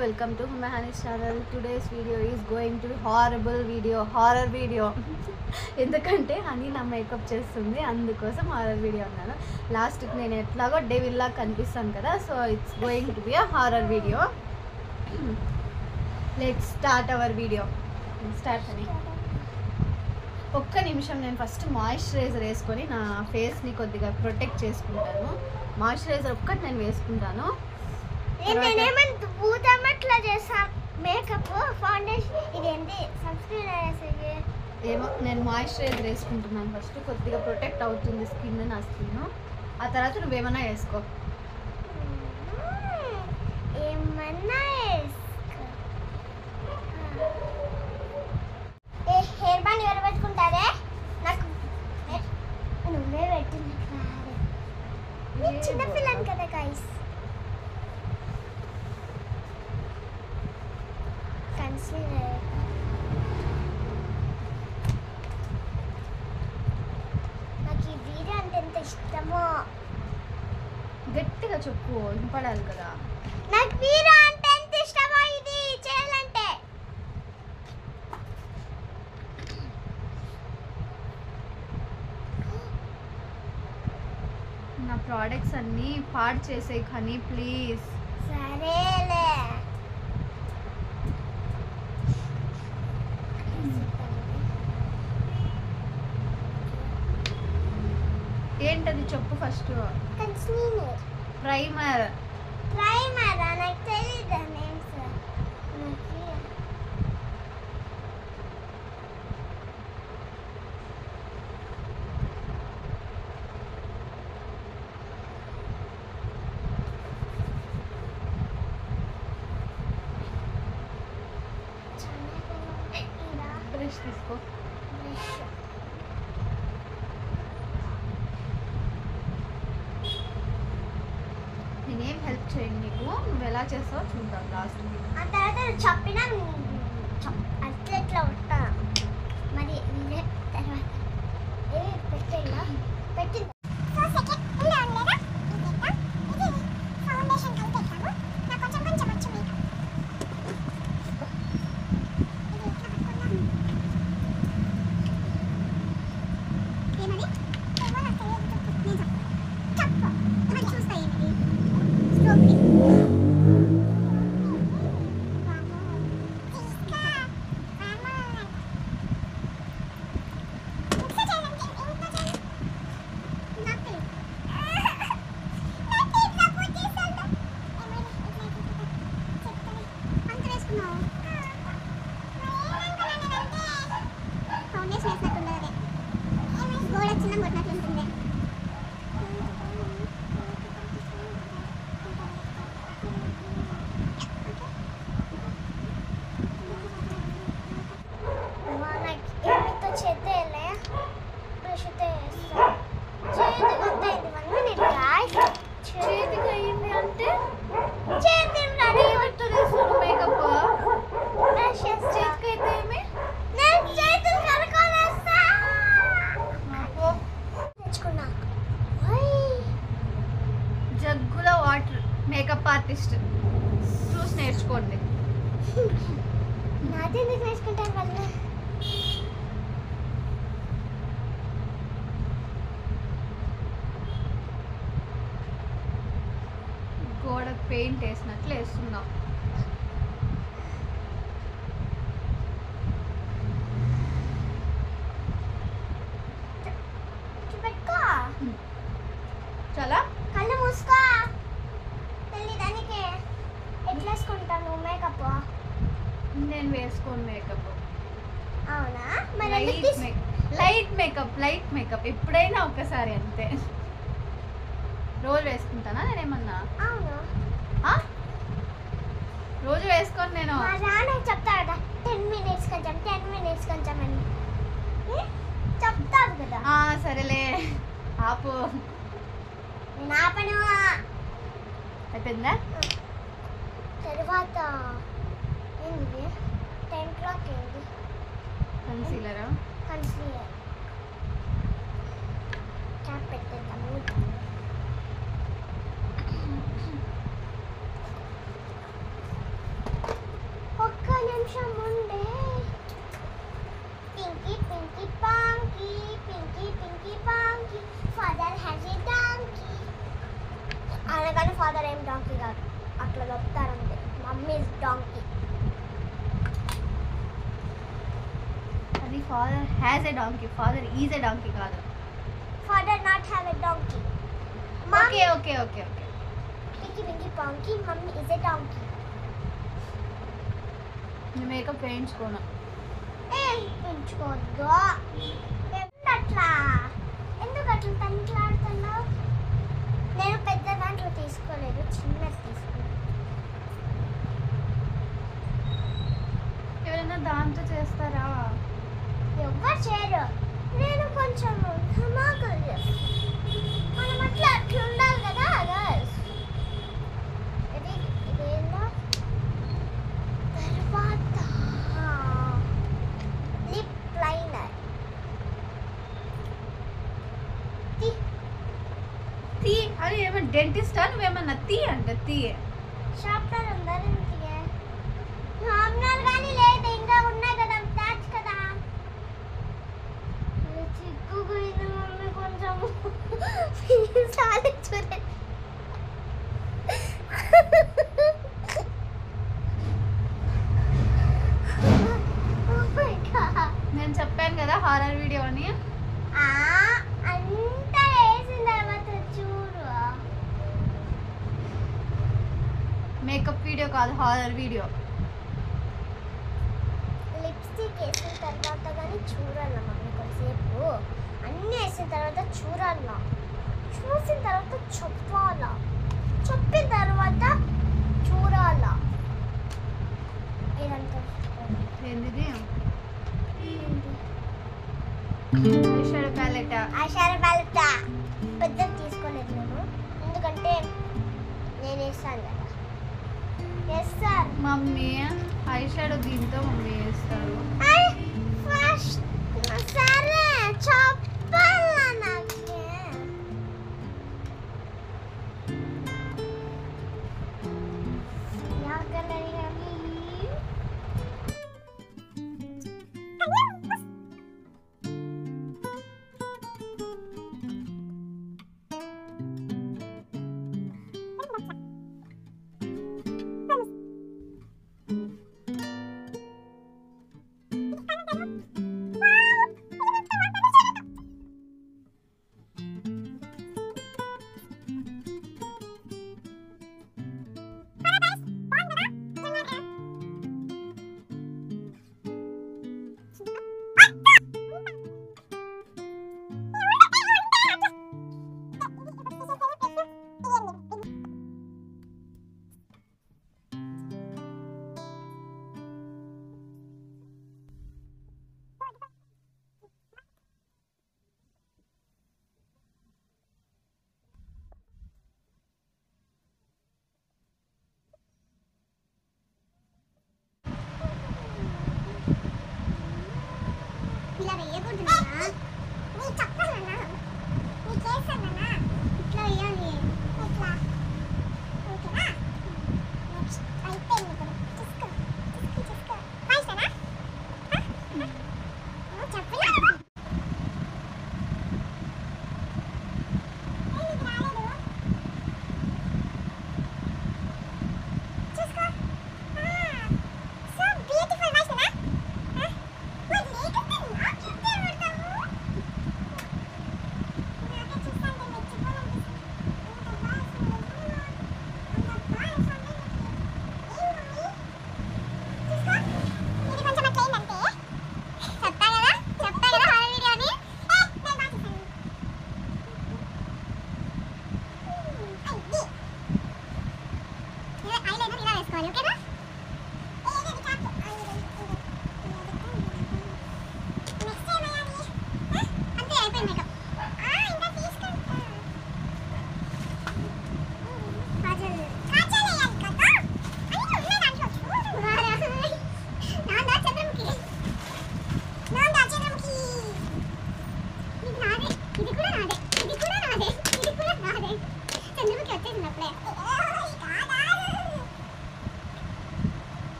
welcome to Humahani's channel. Today's video is going to be horror video. ఎందుకంటే honey నా makeup చేస్తుంది, అందుకోసం horror video అన్నాను. లాస్ట్కి నేను ఎట్లాగో డెవిల్లా కనిపిస్తాను కదా, so it's going to be a horror video. Let's start our video. Start honey. ఒక్క నిమిషం, నేను ఫస్ట్ మాయిశ్చరైజర్ వేసుకొని నా ఫేస్ని కొద్దిగా ప్రొటెక్ట్ చేసుకుంటాను. మాయిశ్చరైజర్ ఒక్కటి నేను వేసుకుంటాను. ఏమో నేను మాయిశ్చరైజర్ వేసుకుంటున్నాను ఫస్ట్, కొద్దిగా ప్రొటెక్ట్ అవుతుంది స్కిన్, నా స్కిన్. ఆ తర్వాత నువ్వేమన్నా వేసుకో. హెయిర్ బ్యాండ్ ఎవరు పెట్టుకుంటారే? నాకు నువ్వే పెట్టింది. నేను చిన్నపిల్లని కదా గైస్. నాకు ఈ వీడియో అంటే ఎంత ఇష్టమో. గట్టిగా చెప్పు, వినపడాలి కదా. నాకు వీడియో అంటే ఎంత ఇష్టమో ఇది చేయాలంటే. నా ప్రోడక్ట్స్ అన్నీ పాడు చేసేయి కానీ ప్లీజ్. సరేలే. ఏంటది చెప్పు ఫస్ట్. కన్సీలర్. ప్రైమర్. నాకు తెలీదు నేమ్స్. బ్రష్ తీసుకో. నేనేం హెల్ప్ చేయండి నీకు, నువ్వు ఎలా చేస్తావో చూద్దాం లాస్ట్. ఆ తర్వాత చెప్పినా అట్లా ఎట్లా ఉంటా మరి తర్వాత పెట్టేలా పెట్టింది. చేతికి అయింది అంటే జగ్గులో వాటర్. మేకప్ ఆర్టిస్ట్ చూసి నేర్చుకోండి. నాదెందుకు నేర్చుకుంటాను వాళ్ళు. గోడకు పెయింట్ వేసినట్లు వేస్తున్నాం. చాలా కళ్ళు మూసుకో. తెలీదానికి ఎట్లా వేసుకుంటాను మేకప్? నేను వేసుకోను మేకప్. అవునా? లైట్ మేకప్ ఎప్పుడైనా ఒక్కసారి అంతే. రోజు వేసుకుంటానా నేనేమన్నా? అవును. రోజు వేసుకోను నేను. మా నాన్న చెప్తాడు 10 minutes కొంచెం అని చెప్తాడు కదా. సరేలే ఆపు. నేను ఆపను. అయిపోయిందా? తర్వాత ఏంది 10 o'clock ఏంది కన్సీలరా? కన్సీలర్ క్యాప్ పెట్టేద్దాము. Pinky ponky father has a donkey. అనగానే ఫాదర్ ఏం డాంకీ కాదు, అట్లా చెప్తారంటే. Mummy is donkey. అది father has a donkey, father is a donkey కాదు. Father not have a donkey. Okay okay okay okay. Pinky pinky ponky mummy is a donkey. నేను makeup వేయించుకోను. పెంచుకోవద్దు. అట్లా ఎందుకు అట్లా తనిఖీలాడుతున్నావు? నేను పెద్ద దాంట్లో తీసుకోలేదు, చిన్నది తీసుకున్నాను. ఎవరైనా దాంతో చేస్తారా? ఎవ్వరు చేయరు. నేను కొంచెం ధమాకులు చేస్తాను. మనం అట్లా ఉండాలి కదా గర్ల్స్. ఇదేనా తర్వాత లిప్ లైనర్. తీ అని ఏమన్నా డెంటిస్టా? నువ్వేమన్నా తీ అంటే తీ. షార్ప్నర్ ఉందా? షార్ప్నర్ కానీ లేదు, ఇంకా ఉన్నాయి కదా, దాచు కదా. చిక్కుపోయింది మమ్మీ కొంచెం. సారీ చూడండి. నేను చెప్పాను కదా హారర్ వీడియో అని. అంతా వేసిన తర్వాత చూడు. మేకప్ వీడియో కాదు, హారర్ వీడియో. లిప్స్టిక్ వేసిన తర్వాత కానీ చూడాల మమ్మీ కొంతసేపు. అన్నీ వేసిన తర్వాత చూడాల, చూసిన తర్వాత చెప్పాల, చెప్పిన తర్వాత చూడాల. ఇదంతా ఏంది? Eyeshadow palette. ఐషాడో ప్యాలెట్ పెద్దది తీసుకోలేదు నేను, ఎందుకంటే నేను వేస్తాను కదా. వేస్తాను మమ్మీ ఐషాడో దీంతో మమ్మీ వేస్తారు. ఫస్ట్ సరే చెప్పాలా నాకు.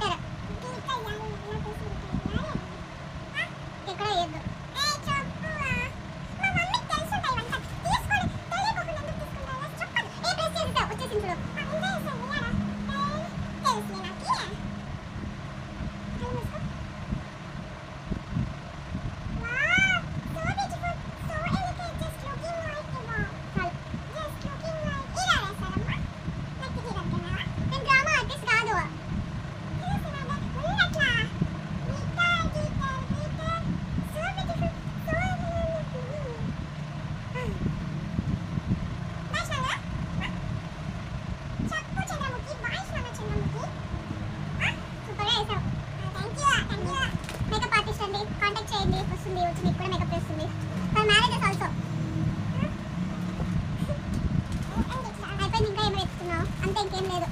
పెట్టారు ఎక్కడ వేయద్దు కాంటాక్ట్ చేయండి వస్తుంది వచ్చి మీకు కూడా మేకప్ చేస్తుంది ఫర్ మ్యారేజెస్ ఆల్సో అయిపోయింది ఇంకా ఏమో ఎత్తుతున్నావు అంతే ఇంకేం లేదు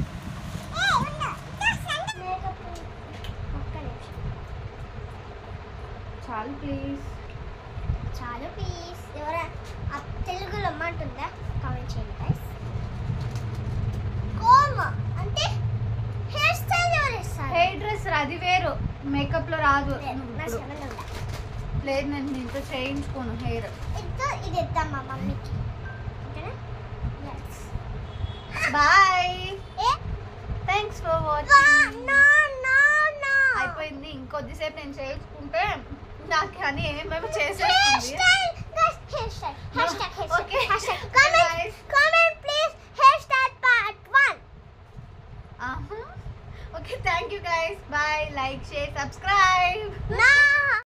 చాలు ప్లీజ్. చాలా ప్లీజ్ ఎవరా తెలుగులో అమ్మంటుందా కామెంట్ చేయండి గైస్ కోమ అంటే హెయిర్ స్టైల్ ఎవరేస్తారు హెయిర్ డ్రెస్ అది వేరు, మేకప్ లో రాదు. నా ఇప్పుడు శ్రమలో ఉందా లేదు, నేను దీంతో చేయించుకోను హెయిర్. ఇది ఇద్దాం మా మమ్మీకి ఓకేనా బాయ్, ఏ thanks for watching. No no no అయిపోయింది, ఇంకొద్దిసేపు నేను చేయించుకుంటే నాకు కానీ ఏమేమి హెయిర్ చేసేస్తుంది. Style guys hair style Okay. Comment please hair style part 1 Okay, thank you guys. Bye. Like, share, subscribe. No.